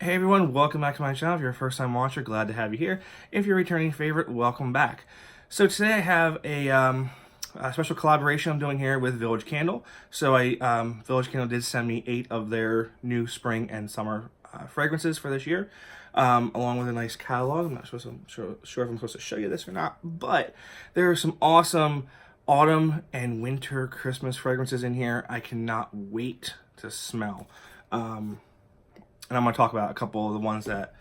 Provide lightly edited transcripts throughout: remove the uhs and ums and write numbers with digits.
Hey everyone, welcome back to my channel. If you're a first time watcher, glad to have you here. If you're a returning favorite, welcome back. So today I have a special collaboration I'm doing here with Village Candle. So Village Candle did send me 8 of their new spring and summer fragrances for this year, along with a nice catalog. I'm not sure if I'm supposed to show you this or not, but there are some awesome autumn and winter Christmas fragrances in here. I cannot wait to smell. And I'm going to talk about a couple of the ones that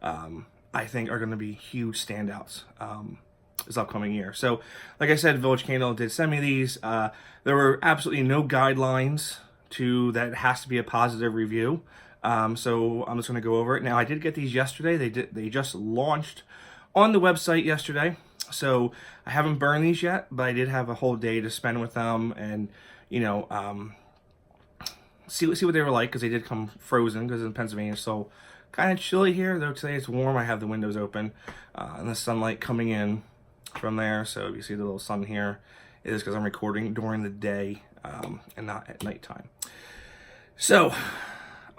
I think are going to be huge standouts this upcoming year. So, like I said, Village Candle did send me these. There were absolutely no guidelines to that it has to be a positive review. So I'm just going to go over it. Now, I did get these yesterday. They just launched on the website yesterday. So I haven't burned these yet, but I did have a whole day to spend with them and, see what they were like, because they did come frozen, because in Pennsylvania it's so kind of chilly here, though today it's warm. I have the windows open and the sunlight coming in from there. So if you see the little sun here, it is because I'm recording during the day and not at nighttime. So,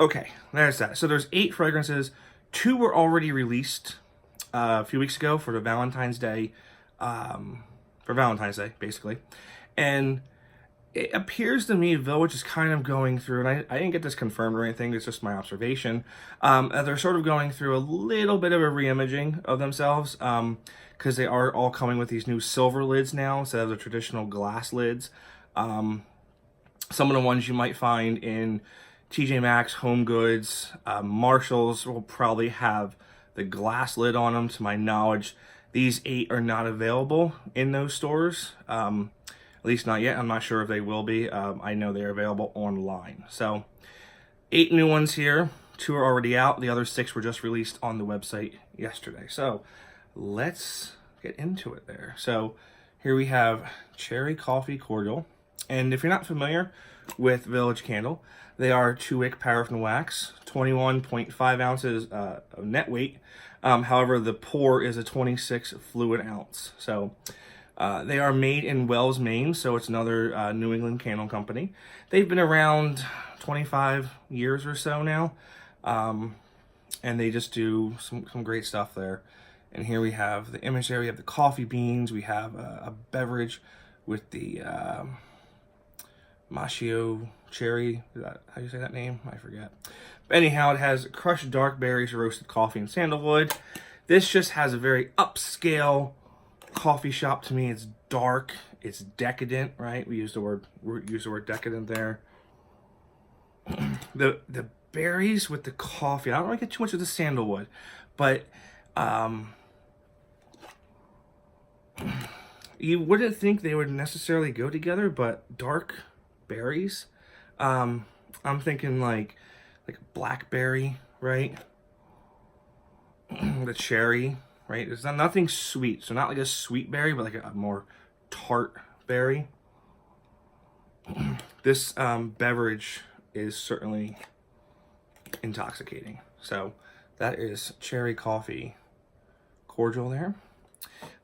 okay, there's that. So there's 8 fragrances. 2 were already released a few weeks ago for the Valentine's Day, basically. And it appears to me Village is kind of going through, and I didn't get this confirmed or anything, it's just my observation, they're sort of going through a little bit of a re-imaging of themselves, because they are all coming with these new silver lids now instead of the traditional glass lids. Some of the ones you might find in TJ Maxx, Home Goods, Marshalls will probably have the glass lid on them. To my knowledge, these 8 are not available in those stores. At least not yet. I'm not sure if they will be. I know they're available online. So 8 new ones here. 2 are already out. The other 6 were just released on the website yesterday. So let's get into it there. So here we have Cherry Coffee Cordial. And if you're not familiar with Village Candle, they are 2-wick paraffin wax, 21.5 ounces of net weight. However, the pour is a 26 fluid ounce. So they are made in Wells, Maine, so it's another New England candle company. They've been around 25 years or so now, and they just do some great stuff there. And here we have the image there. We have the coffee beans. We have a beverage with the Machio cherry. Is that how you say that name? I forget. But anyhow, it has crushed dark berries, roasted coffee, and sandalwood. This just has a very upscale coffee shop to me. It's dark, it's decadent, right? We use the word decadent there. The berries with the coffee, I don't really get too much of the sandalwood, but you wouldn't think they would necessarily go together, but dark berries, I'm thinking like blackberry, right? The cherry, right? It's nothing sweet, so not like a sweet berry, but like a more tart berry. This beverage is certainly intoxicating. So that is Cherry Coffee Cordial there.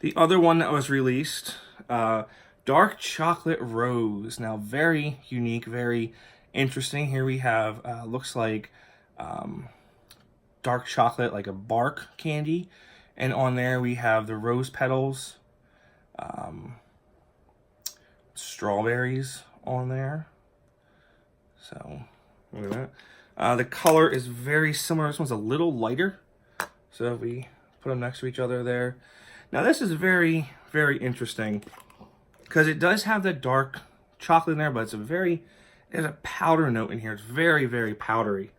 The other one that was released, Dark Chocolate Rose. Now, very unique, very interesting. Here we have, looks like dark chocolate, like a bark candy. And on there we have the rose petals, strawberries on there. So look at that. The color is very similar. This one's a little lighter. So if we put them next to each other there. Now this is very, very interesting because it does have the dark chocolate in there, but there's a powder note in here. It's very, very powdery.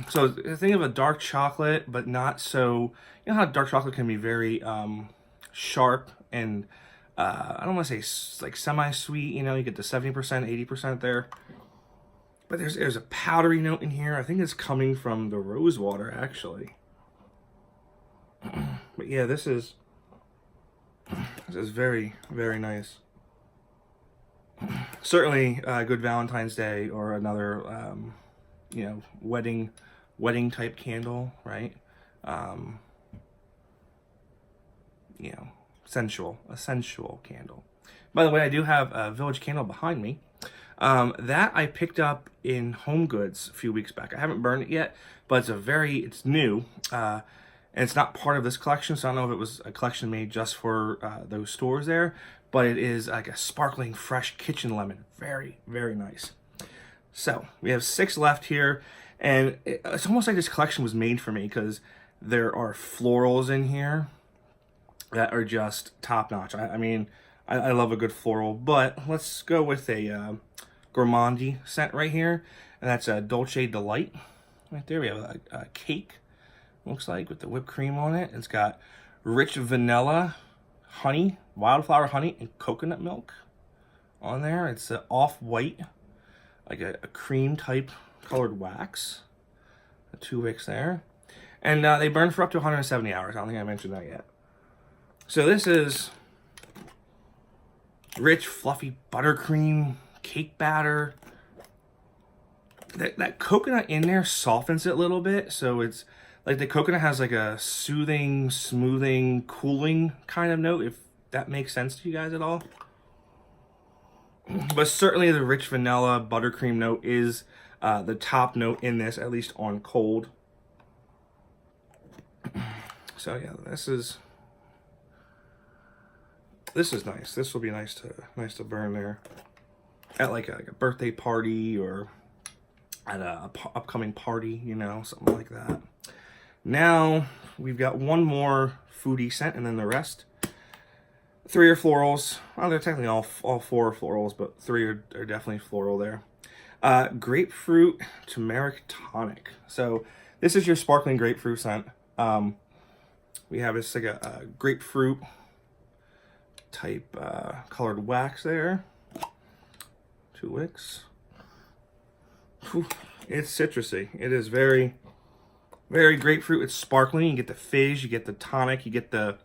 So think of a dark chocolate, but not so, you know how dark chocolate can be very sharp and, I don't want to say like semi-sweet, you get the 70%, 80% there. But there's a powdery note in here. I think it's coming from the rose water, actually. But yeah, this is very, very nice. Certainly a good Valentine's Day or another, wedding type candle, right? A sensual candle. By the way, I do have a Village Candle behind me. That I picked up in Home Goods a few weeks back. I haven't burned it yet, but it's new, and it's not part of this collection, so I don't know if it was a collection made just for those stores there, but it is like a sparkling fresh kitchen lemon. Very, very nice. So we have 6 left here, and it's almost like this collection was made for me because there are florals in here that are just top notch. I mean, I love a good floral, but let's go with a gourmandy scent right here, and that's a Dolce Delight. Right there we have a cake, looks like, with the whipped cream on it. It's got rich vanilla, honey, wildflower honey, and coconut milk on there. It's off-white, like a cream type colored wax. The 2 wicks there. And they burn for up to 170 hours. I don't think I mentioned that yet. So this is rich, fluffy buttercream cake batter. That coconut in there softens it a little bit. So it's like the coconut has like a soothing, smoothing, cooling kind of note, if that makes sense to you guys at all. But certainly the rich vanilla buttercream note is the top note in this, at least on cold. So yeah, this is nice. This will be nice to burn there at like a birthday party or at a upcoming party, you know, something like that. Now we've got one more foodie scent, and then the rest. 3 are florals. Well, they're technically all 4 are florals, but 3 are definitely floral there. Grapefruit Turmeric Tonic. So this is your sparkling grapefruit scent. We have this like a grapefruit type colored wax there. 2 wicks. Whew. It's citrusy. It is very, very grapefruit. It's sparkling. You get the fizz, you get the tonic, you get the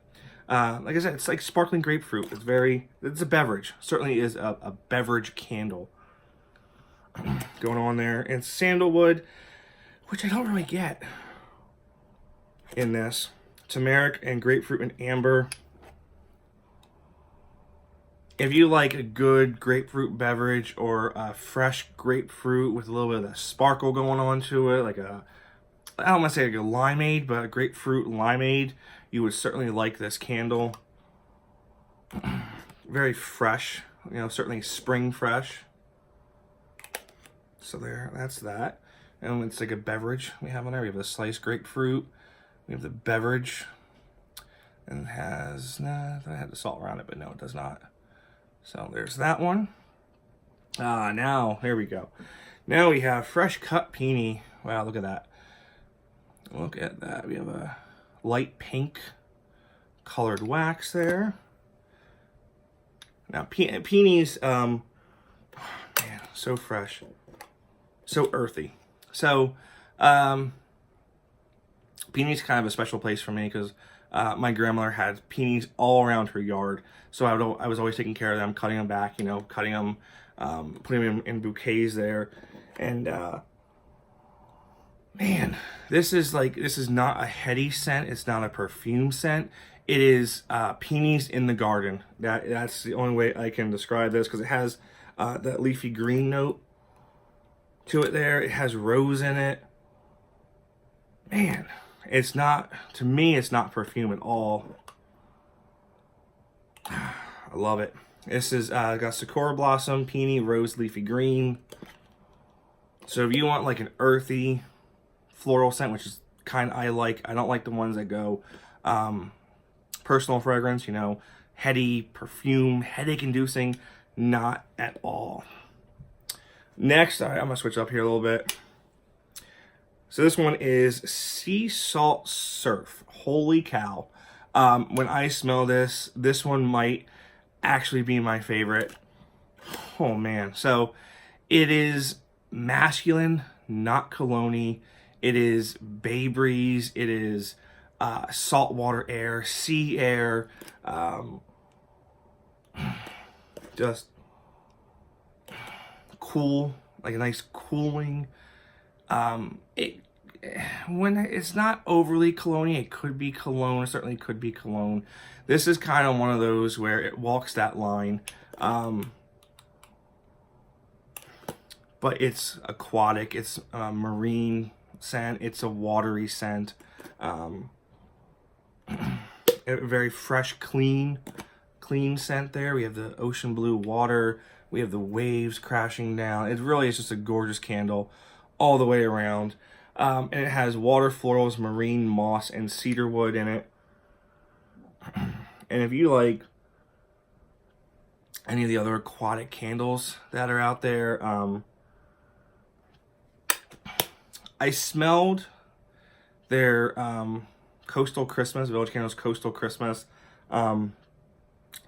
like I said, it's like sparkling grapefruit. It's a beverage. Certainly is a beverage candle going on there. And sandalwood, which I don't really get in this. Turmeric and grapefruit and amber. If you like a good grapefruit beverage or a fresh grapefruit with a little bit of that sparkle going on to it, like I don't want to say like a limeade, but a grapefruit limeade, you would certainly like this candle. Very fresh, you know, certainly spring fresh. So there, that's that. And it's like a beverage we have on there. We have the sliced grapefruit. We have the beverage. And it has, I had the salt around it, but no, it does not. So there's that one. Now, here we go. Now we have fresh cut peony. Wow, look at that. Look at that. We have a light pink colored wax there. Now, peonies, man, so fresh. So earthy. So, peonies kind of a special place for me because my grandmother had peonies all around her yard. So I was always taking care of them, cutting them back, you know, cutting them, putting them in bouquets there. And, man, this is not a heady scent. It's not a perfume scent. It is peonies in the garden. That's the only way I can describe this because it has that leafy green note to it there. It has rose in it. Man, it's not, to me, it's not perfume at all. I love it. This is got sakura blossom, peony, rose, leafy green. So if you want like an earthy floral scent, which is kind I like. I don't like the ones that go personal fragrance, you know, heady perfume, headache inducing, not at all. Next, I'm gonna switch up here a little bit. So this one is Sea Salt Surf. Holy cow. When I smell this one might actually be my favorite. Oh man. So it is masculine, not cologne-y. It is bay breeze. It is saltwater air, sea air. Just cool, like a nice cooling. When it's not overly cologne, it could be cologne. It certainly could be cologne. This is kind of one of those where it walks that line. but it's aquatic. It's a marine scent. It's a watery scent. Very fresh, clean scent there. We have the ocean blue water. We have the waves crashing down. It really is just a gorgeous candle all the way around. And it has water florals, marine moss, and cedar wood in it. And if you like any of the other aquatic candles that are out there, I smelled their Coastal Christmas, Village Candles Coastal Christmas.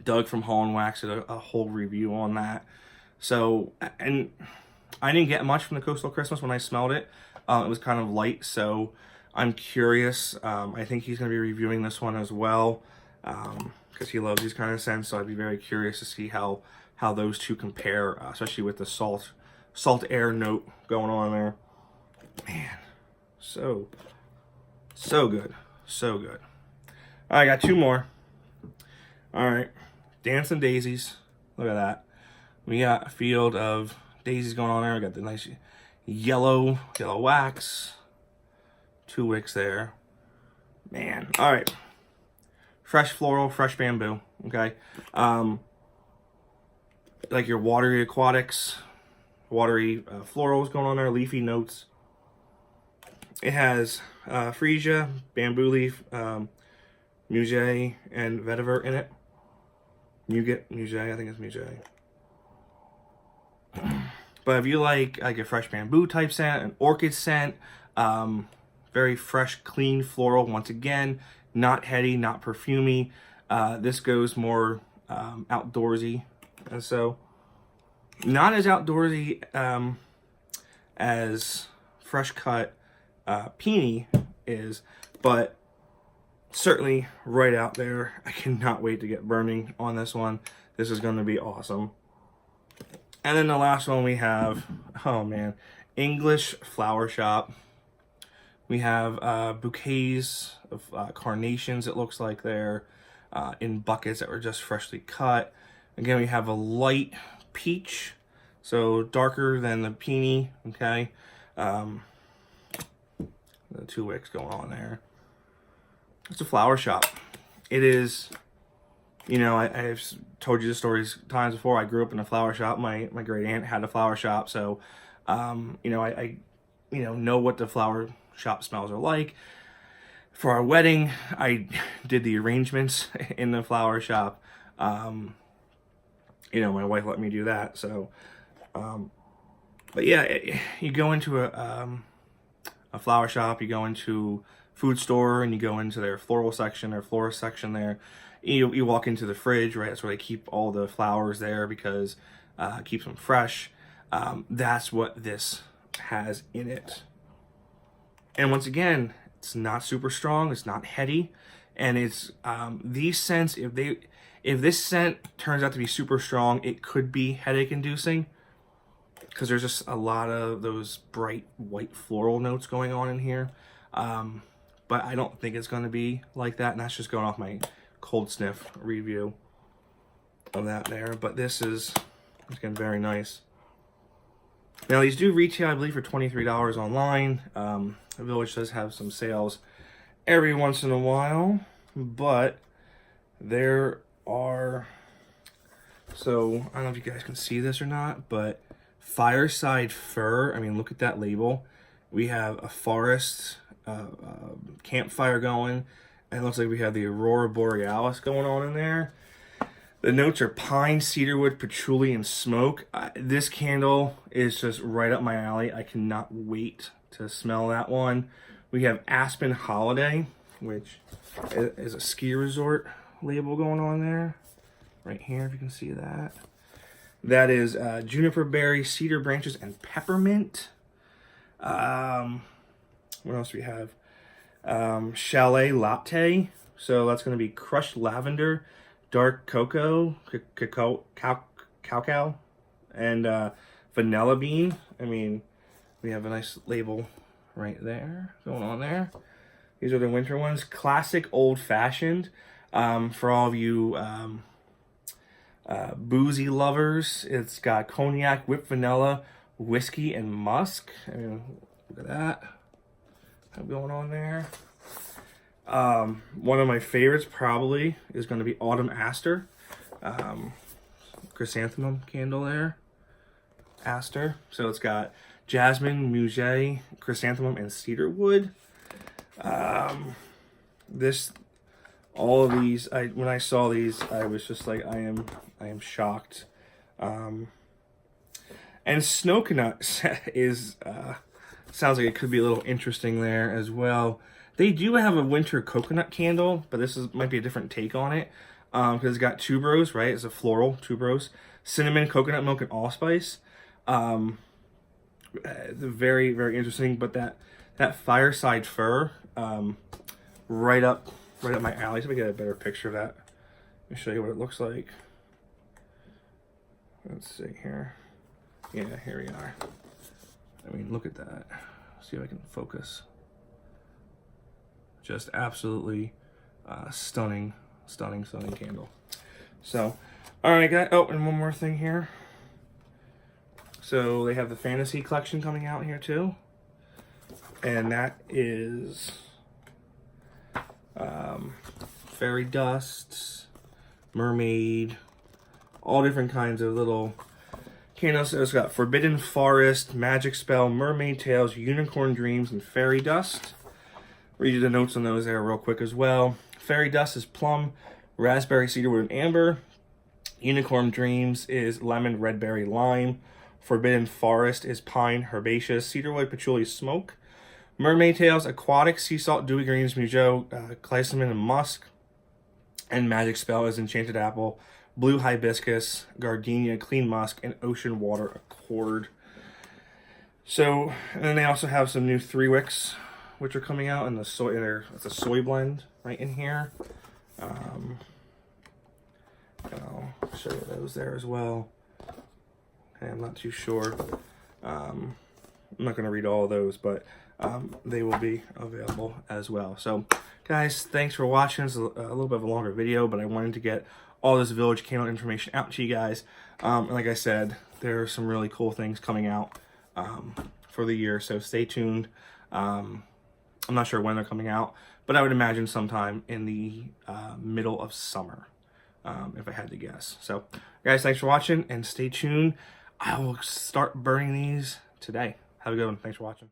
Doug from Hall and Wax did a whole review on that. So, and I didn't get much from the Coastal Christmas when I smelled it. It was kind of light, so I'm curious. I think he's going to be reviewing this one as well, because he loves these kind of scents. So I'd be very curious to see how those two compare, especially with the salt air note going on there. Man, so good, so good. All right, I got two more. All right, Dancing Daisies. Look at that. We got a field of daisies going on there. We got the nice yellow wax. 2 wicks there. Man, all right. Fresh floral, fresh bamboo. Okay, like your watery aquatics, watery florals going on there, leafy notes. It has freesia, bamboo leaf, muguet, and vetiver in it. Muguet, I think it's muguet. But if you like a fresh bamboo type scent, an orchid scent, very fresh, clean floral, once again, not heady, not perfumey. This goes more outdoorsy, and so not as outdoorsy as Fresh Cut Peony is, but certainly right out there. I cannot wait to get burning on this one. This is going to be awesome. And then the last one we have, oh man, English Flower Shop. We have bouquets of carnations, it looks like they're in buckets that were just freshly cut. Again, we have a light peach, so darker than the peony, okay? The 2 wicks going on there. It's a flower shop. It is, you know, I've told you the stories times before. I grew up in a flower shop. My great aunt had a flower shop, so you know, I know what the flower shop smells are like. For our wedding, I did the arrangements in the flower shop. You know, my wife let me do that. So, but yeah, you go into a flower shop, you go into food store, and you go into their floral section, their florist section there. You walk into the fridge, right? That's where they keep all the flowers there because it keeps them fresh. That's what this has in it. And once again, it's not super strong, it's not heady, and it's these scents, if this scent turns out to be super strong, it could be headache inducing because there's just a lot of those bright white floral notes going on in here. But I don't think it's going to be like that, and that's just going off my cold sniff review of that there. But this is, again, very nice. Now, these do retail, I believe, for $23 online. The Village does have some sales every once in a while, but there are, so I don't know if you guys can see this or not, but Fireside Fir, I mean, look at that label. We have a forest campfire going, and it looks like we have the Aurora Borealis going on in there. The notes are pine, cedarwood, patchouli, and smoke. This candle is just right up my alley. I cannot wait to smell that one. We have Aspen Holiday, which is a ski resort label going on there. Right here, if you can see that. That is juniper berry, cedar branches, and peppermint. What else do we have? Chalet Latte. So that's going to be crushed lavender, dark cocoa, cacao, and vanilla bean. I mean, we have a nice label right there going on there. These are the winter ones. Classic old fashioned. For all of you boozy lovers, it's got cognac, whipped vanilla, whiskey and musk. I mean, look at that. What's going on there? One of my favorites probably is going to be Autumn Aster. Chrysanthemum candle there. Aster. So it's got jasmine, muguet, chrysanthemum, and cedarwood. All of these, when I saw these, I was just like, I am shocked. And snow nuts is sounds like it could be a little interesting there as well. They do have a winter coconut candle, but might be a different take on it, because it's got tuberose, right? It's a floral tuberose, cinnamon, coconut milk, and allspice. Very, very interesting. But that fireside fir, right up my alley. So let me get a better picture of that. Let me show you what it looks like. Let's see here. Yeah, here we are. I mean, look at that. See if I can focus. Just absolutely stunning candle. So, all right, guys. Oh, and one more thing here. So they have the fantasy collection coming out here too, and that is fairy dust, mermaid, all different kinds of little candles. So it's got Forbidden Forest, Magic Spell, Mermaid Tales, Unicorn Dreams, and Fairy Dust. Read you the notes on those there real quick as well. Fairy Dust is plum, raspberry, cedarwood, and amber. Unicorn Dreams is lemon, red berry, lime. Forbidden Forest is pine, herbaceous, cedarwood, patchouli, smoke. Mermaid Tales, aquatic, sea salt, dewy greens, muguet, glycerin, and musk. And Magic Spell is enchanted apple, blue hibiscus, gardenia, clean musk, and ocean water accord. So, and then they also have some new 3 wicks, which are coming out in the soy. It's a soy blend right in here. I'll show you those there as well. Okay, I'm not too sure. I'm not going to read all of those, but they will be available as well. So, guys, thanks for watching. It's a little bit of a longer video, but I wanted to get all this Village candle information out to you guys. And like I said, there are some really cool things coming out for the year, so stay tuned. I'm not sure when they're coming out, but I would imagine sometime in the middle of summer, if I had to guess. So, guys, thanks for watching, and stay tuned. I will start burning these today. Have a good one. Thanks for watching.